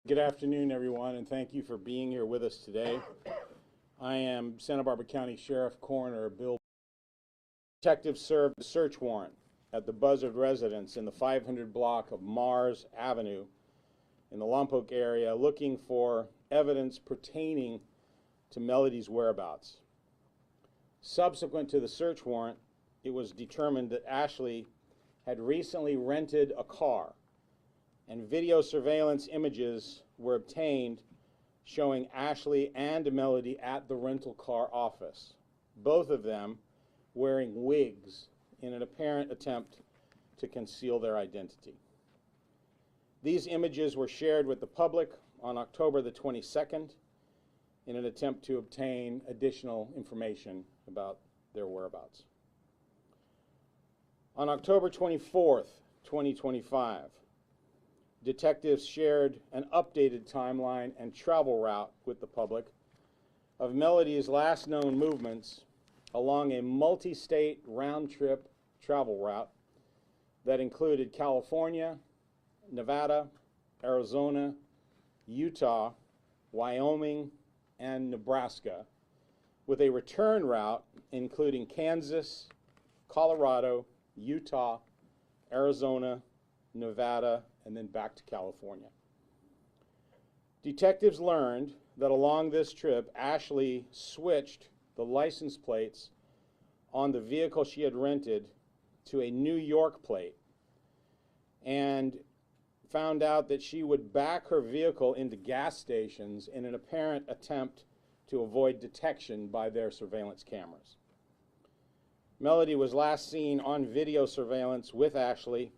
Good afternoon, everyone, and thank you for being here with us today. I am Santa Barbara County Sheriff Coroner Bill. Detectives served a search warrant at the Buzzard residence in the 500 block of Mars Avenue in the Lompoc area, looking for evidence pertaining to Melodee's whereabouts. Subsequent to the search warrant, it was determined that Ashlee had recently rented a car, and video surveillance images were obtained showing Ashlee and Melodee at the rental car office, both of them wearing wigs in an apparent attempt to conceal their identity. These images were shared with the public on October the 22nd in an attempt to obtain additional information about their whereabouts. On October 24th, 2025, detectives shared an updated timeline and travel route with the public of Melodee's last known movements along a multi-state round-trip travel route that included California, Nevada, Arizona, Utah, Wyoming, and Nebraska, with a return route including Kansas, Colorado, Utah, Arizona, Nevada, and then back to California. Detectives learned that along this trip, Ashlee switched the license plates on the vehicle she had rented to a New York plate, and found out that she would back her vehicle into gas stations in an apparent attempt to avoid detection by their surveillance cameras. Melodee was last seen on video surveillance with Ashlee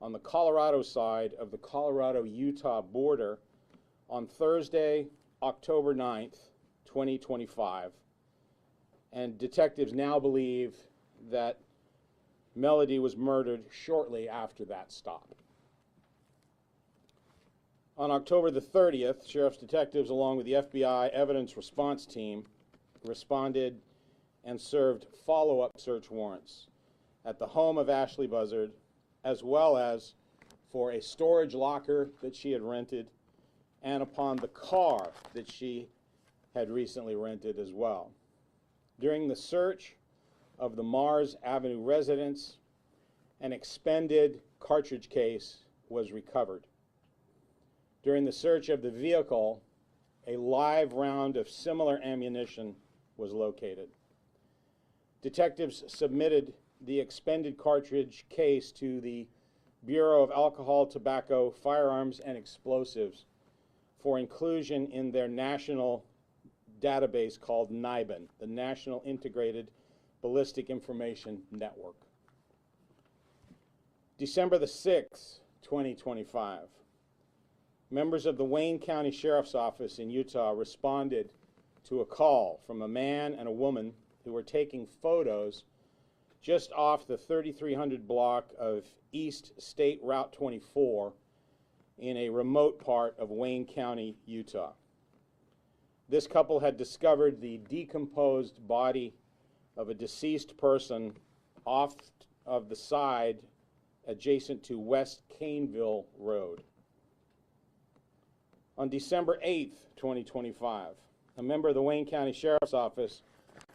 on the Colorado side of the Colorado-Utah border on Thursday, October 9th, 2025. And detectives now believe that Melodee was murdered shortly after that stop. On October the 30th, sheriff's detectives, along with the FBI evidence response team, responded and served follow-up search warrants at the home of Ashlee Buzzard, as well as for a storage locker that she had rented and upon the car that she had recently rented as well. During the search of the Mars Avenue residence, an expended cartridge case was recovered. During the search of the vehicle, a live round of similar ammunition was located. Detectives submitted the expended cartridge case to the Bureau of Alcohol, Tobacco, Firearms, and Explosives for inclusion in their national database called NIBIN, the National Integrated Ballistic Information Network. December the 6th, 2025, members of the Wayne County Sheriff's Office in Utah responded to a call from a man and a woman who were taking photos just off the 3300 block of East State Route 24 in a remote part of Wayne County, Utah. This couple had discovered the decomposed body of a deceased person off of the side adjacent to West Caneville Road. On December 8th, 2025, a member of the Wayne County Sheriff's Office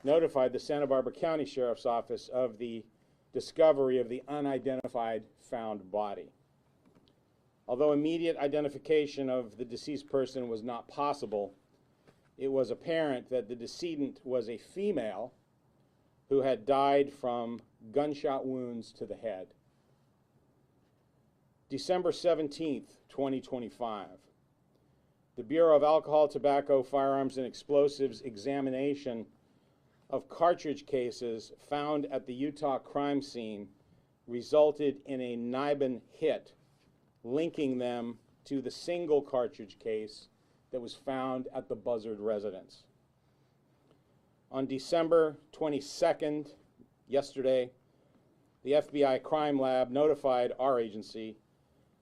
notified the Santa Barbara County Sheriff's Office of the discovery of the unidentified found body. Although immediate identification of the deceased person was not possible, it was apparent that the decedent was a female who had died from gunshot wounds to the head. December 17th, 2025, the Bureau of Alcohol, Tobacco, Firearms, and Explosives examination of cartridge cases found at the Utah crime scene resulted in a NIBIN hit, linking them to the single cartridge case that was found at the Buzzard residence. On December 22nd, yesterday, the FBI Crime Lab notified our agency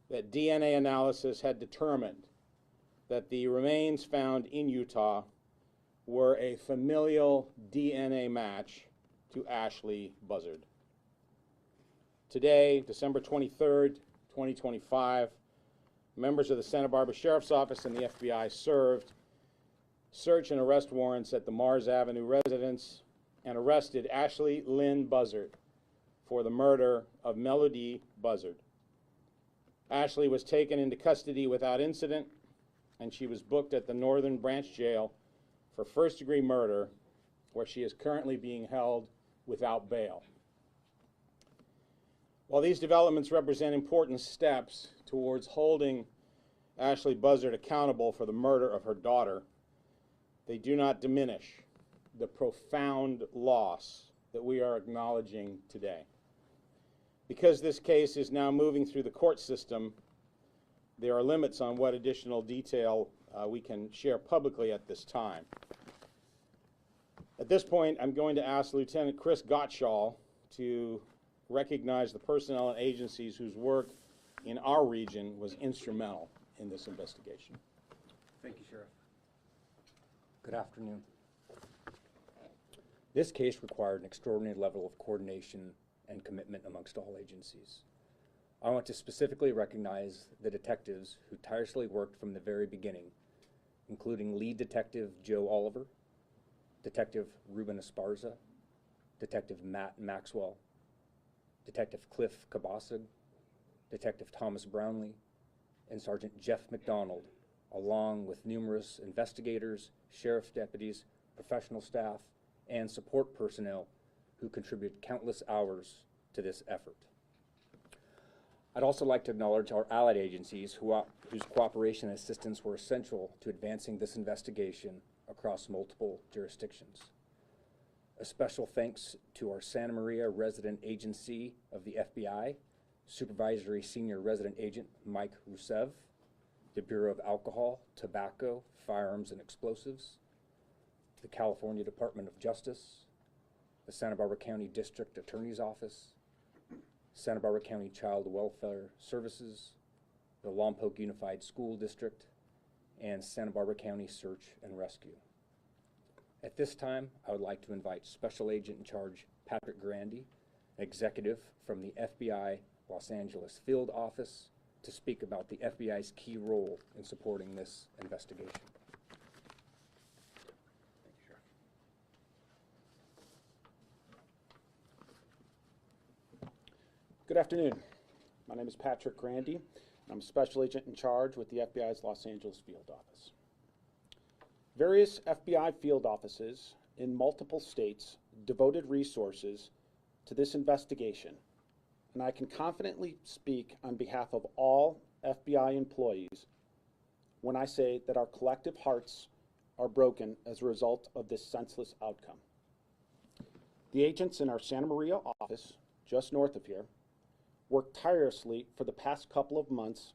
that DNA analysis had determined that the remains found in Utah were a familial DNA match to Ashlee Buzzard. Today, December 23rd, 2025, members of the Santa Barbara Sheriff's Office and the FBI served search and arrest warrants at the Mars Avenue residence and arrested Ashlee Lynn Buzzard for the murder of Melodee Buzzard. Ashlee was taken into custody without incident, and she was booked at the Northern Branch Jail for first-degree murder, where she is currently being held without bail. While these developments represent important steps towards holding Ashlee Buzzard accountable for the murder of her daughter, they do not diminish the profound loss that we are acknowledging today. Because this case is now moving through the court system, there are limits on what additional detail we can share publicly at this time. At this point, I'm going to ask Lieutenant Chris Gottschall to recognize the personnel and agencies whose work in our region was instrumental in this investigation. Thank you, Sheriff. Good afternoon. This case required an extraordinary level of coordination and commitment amongst all agencies. I want to specifically recognize the detectives who tirelessly worked from the very beginning, including lead detective Joe Oliver, Detective Ruben Esparza, Detective Matt Maxwell, Detective Cliff Kabasig, Detective Thomas Brownlee, and Sergeant Jeff McDonald, along with numerous investigators, sheriff's deputies, professional staff, and support personnel who contributed countless hours to this effort. I'd also like to acknowledge our allied agencies whose cooperation and assistance were essential to advancing this investigation across multiple jurisdictions. A special thanks to our Santa Maria resident agency of the FBI, Supervisory Senior Resident Agent Mike Rusev, the Bureau of Alcohol, Tobacco, Firearms, and Explosives, the California Department of Justice, the Santa Barbara County District Attorney's Office, Santa Barbara County Child Welfare Services, the Lompoc Unified School District, and Santa Barbara County Search and Rescue. At this time, I would like to invite Special Agent in Charge Patrick Grandy, an executive from the FBI Los Angeles Field Office, to speak about the FBI's key role in supporting this investigation. Good afternoon. My name is Patrick Grandy, and I'm a Special Agent in Charge with the FBI's Los Angeles Field Office. Various FBI field offices in multiple states devoted resources to this investigation, and I can confidently speak on behalf of all FBI employees when I say that our collective hearts are broken as a result of this senseless outcome. The agents in our Santa Maria office, just north of here, worked tirelessly for the past couple of months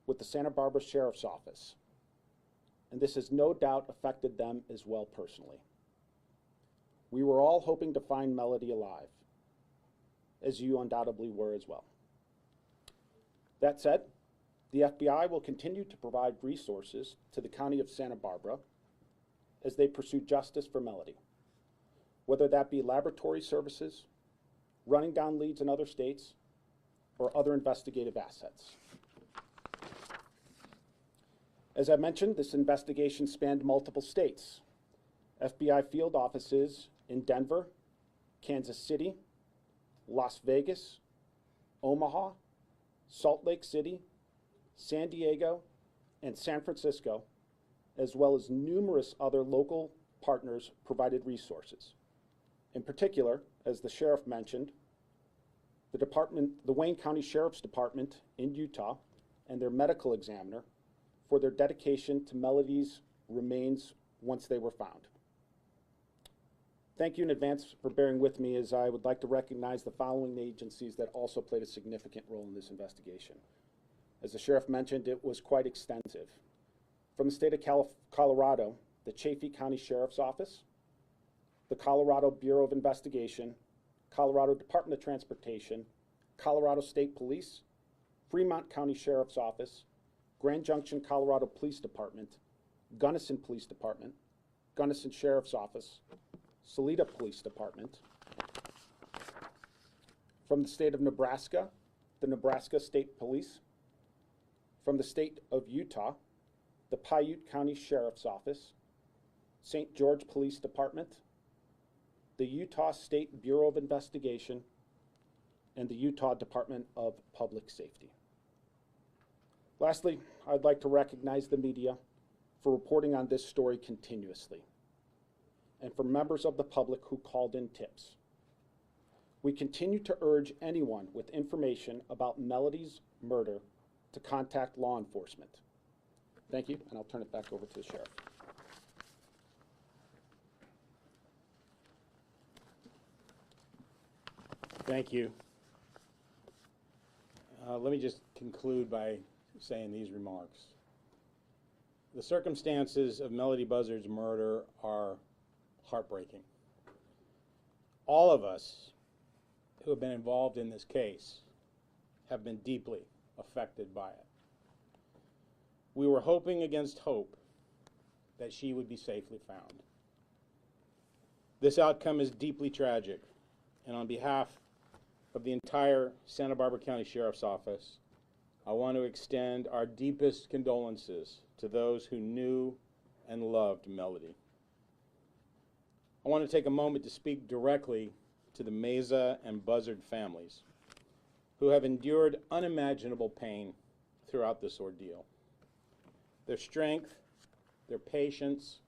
with the Santa Barbara Sheriff's Office, and this has no doubt affected them as well personally. We were all hoping to find Melodee alive, as you undoubtedly were as well. That said, the FBI will continue to provide resources to the County of Santa Barbara as they pursue justice for Melodee, whether that be laboratory services, running down leads in other states, or other investigative assets. As I mentioned, this investigation spanned multiple states. FBI field offices in Denver, Kansas City, Las Vegas, Omaha, Salt Lake City, San Diego, and San Francisco, as well as numerous other local partners, provided resources. In particular, as the sheriff mentioned, the Wayne County Sheriff's Department in Utah and their medical examiner for their dedication to Melodee's remains once they were found. Thank you in advance for bearing with me, as I would like to recognize the following agencies that also played a significant role in this investigation. As the sheriff mentioned, it was quite extensive. From the state of Colorado, the Chaffee County Sheriff's Office, the Colorado Bureau of Investigation, Colorado Department of Transportation, Colorado State Police, Fremont County Sheriff's Office, Grand Junction, Colorado Police Department, Gunnison Police Department, Gunnison Sheriff's Office, Salida Police Department. From the state of Nebraska, the Nebraska State Police. from the state of Utah, the Piute County Sheriff's Office, St. George Police Department, the Utah State Bureau of Investigation, and the Utah Department of Public Safety. Lastly, I'd like to recognize the media for reporting on this story continuously, and for members of the public who called in tips. We continue to urge anyone with information about Melodee's murder to contact law enforcement. Thank you, and I'll turn it back over to the sheriff. Thank you. Let me just conclude by saying these remarks. The circumstances of Melodee Buzzard's murder are heartbreaking. All of us who have been involved in this case have been deeply affected by it. We were hoping against hope that she would be safely found. This outcome is deeply tragic, and on behalf of the entire Santa Barbara County Sheriff's Office, I want to extend our deepest condolences to those who knew and loved Melodee. I want to take a moment to speak directly to the Meza and Buzzard families, who have endured unimaginable pain throughout this ordeal. Their strength, their patience,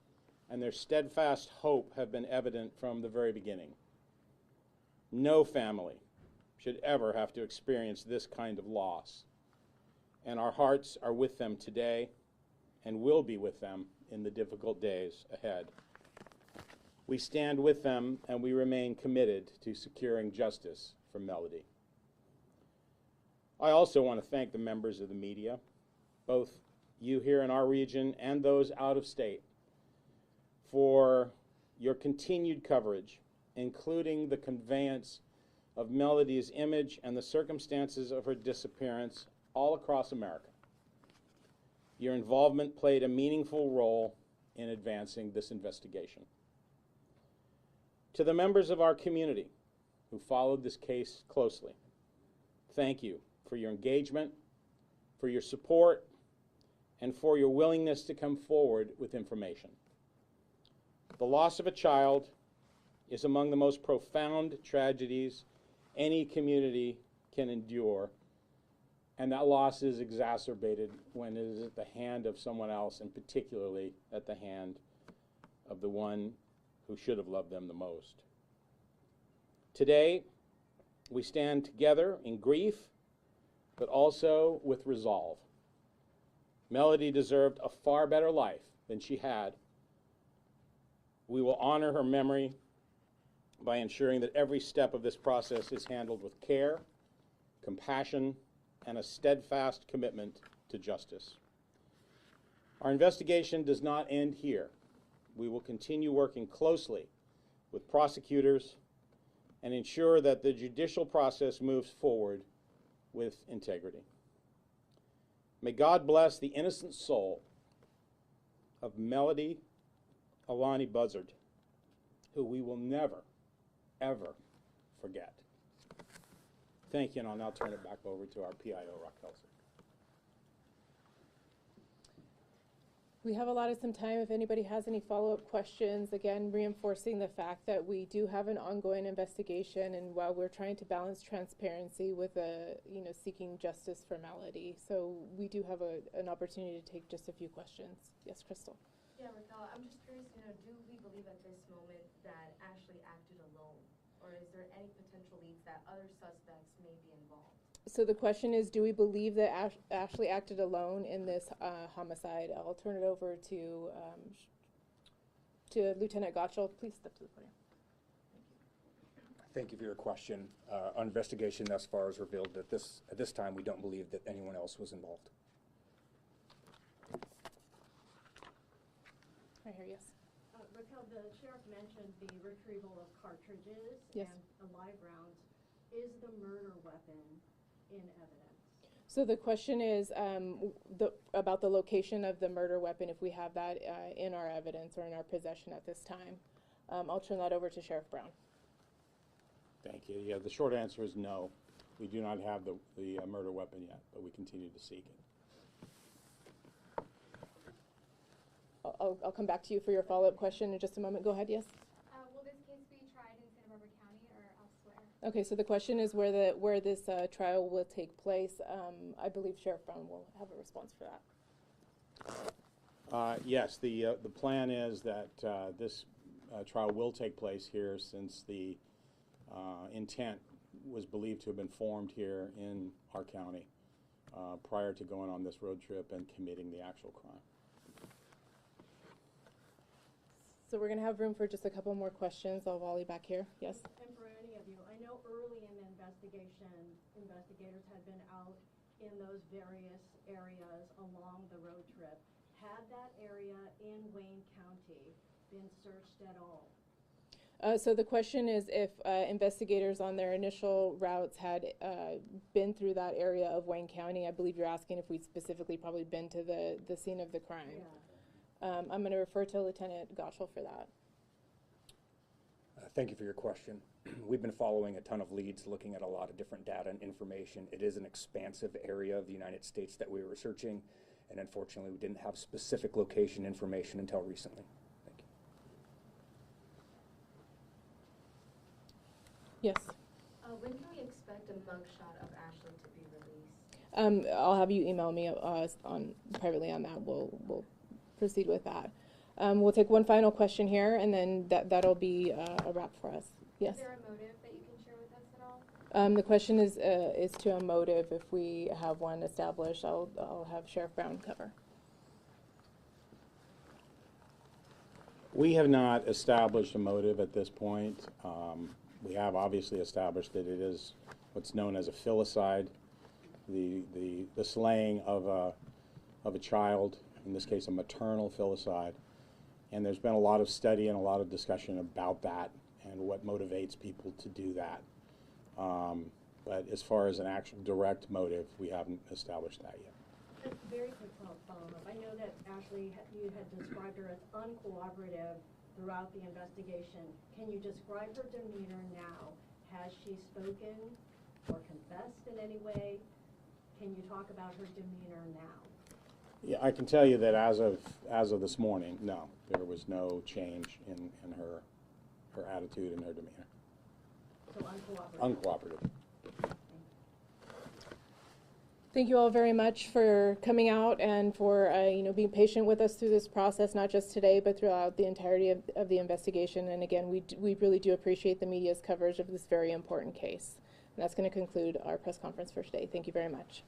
and their steadfast hope have been evident from the very beginning. No family should ever have to experience this kind of loss, and our hearts are with them today and will be with them in the difficult days ahead. We stand with them, and we remain committed to securing justice for Melodee. I also want to thank the members of the media, both you here in our region and those out of state, for your continued coverage, including the conveyance of Melodee's image and the circumstances of her disappearance all across America. Your involvement played a meaningful role in advancing this investigation. To the members of our community who followed this case closely, thank you for your engagement, for your support, and for your willingness to come forward with information. The loss of a child is among the most profound tragedies any community can endure, and that loss is exacerbated when it is at the hand of someone else, and particularly at the hand of the one who should have loved them the most. Today, we stand together in grief, but also with resolve. Melodee deserved a far better life than she had. We will honor her memory by ensuring that every step of this process is handled with care, compassion, and a steadfast commitment to justice. Our investigation does not end here. We will continue working closely with prosecutors and ensure that the judicial process moves forward with integrity. May God bless the innocent soul of Melodee Alani Buzzard, who we will never, ever forget. Thank you, and I'll now turn it back over to our PIO, Rock Helser. We have allotted some time if anybody has any follow-up questions. Again, reinforcing the fact that we do have an ongoing investigation, and while we're trying to balance transparency with seeking justice for Melodee, so we do have an opportunity to take just a few questions. Yes, Crystal. Yeah, Raquel, I'm just curious, do we believe at this moment that Ashlee acted alone, or is there any potential leads that other suspects may be involved? So the question is, do we believe that Ashlee acted alone in this homicide? I'll turn it over to Lieutenant Gottschall. Please step to the podium. Thank you for your question. Our investigation thus far has revealed that at this time we don't believe that anyone else was involved. Right here, yes. Raquel, the sheriff mentioned the retrieval of cartridges Yes. and a live round. Is the murder weapon in evidence? So the question is about the location of the murder weapon, if we have that in our evidence or in our possession at this time. I'll turn that over to Sheriff Brown. Thank you. Yeah, the short answer is no. We do not have the murder weapon yet, but we continue to seek it. I'll come back to you for your follow-up question in just a moment. Go ahead, yes? Will this case be tried in Santa Barbara County or elsewhere? Okay, so the question is where this trial will take place. I believe Sheriff Brown will have a response for that. Yes, the plan is that this trial will take place here, since the intent was believed to have been formed here in our county prior to going on this road trip and committing the actual crime. So we're going to have room for just a couple more questions. I'll volley back here. Yes? And for any of you, I know early in the investigation, investigators had been out in those various areas along the road trip. Had that area in Wayne County been searched at all? So the question is if investigators on their initial routes had been through that area of Wayne County. I believe you're asking if we'd specifically probably been to the scene of the crime. Yeah. I'm going to refer to Lieutenant Gottschall for that. Thank you for your question. We've been following a ton of leads, looking at a lot of different data and information. It is an expansive area of the United States that we were researching, and unfortunately we didn't have specific location information until recently. Thank you. Yes? When can we expect a mugshot of Ashlee to be released? I'll have you email me privately on that. We'll proceed with that. We'll take one final question here, and then that'll be a wrap for us. Yes? Is there a motive that you can share with us at all? The question is to a motive. If we have one established, I'll have Sheriff Brown cover. We have not established a motive at this point. We have obviously established that it is what's known as a filicide, the slaying of a child, in this case a maternal filicide. And there's been a lot of study and a lot of discussion about that and what motivates people to do that. But as far as an actual direct motive, we haven't established that yet. Just very quick follow-up. I know that Ashlee, you had described her as uncooperative throughout the investigation. Can you describe her demeanor now? Has she spoken or confessed in any way? Can you talk about her demeanor now? Yeah, I can tell you that as of this morning, no, there was no change in her attitude and her demeanor. So uncooperative. Uncooperative. Thank you all very much for coming out and for being patient with us through this process, not just today, but throughout the entirety of the investigation. And again, we really do appreciate the media's coverage of this very important case. And that's going to conclude our press conference for today. Thank you very much.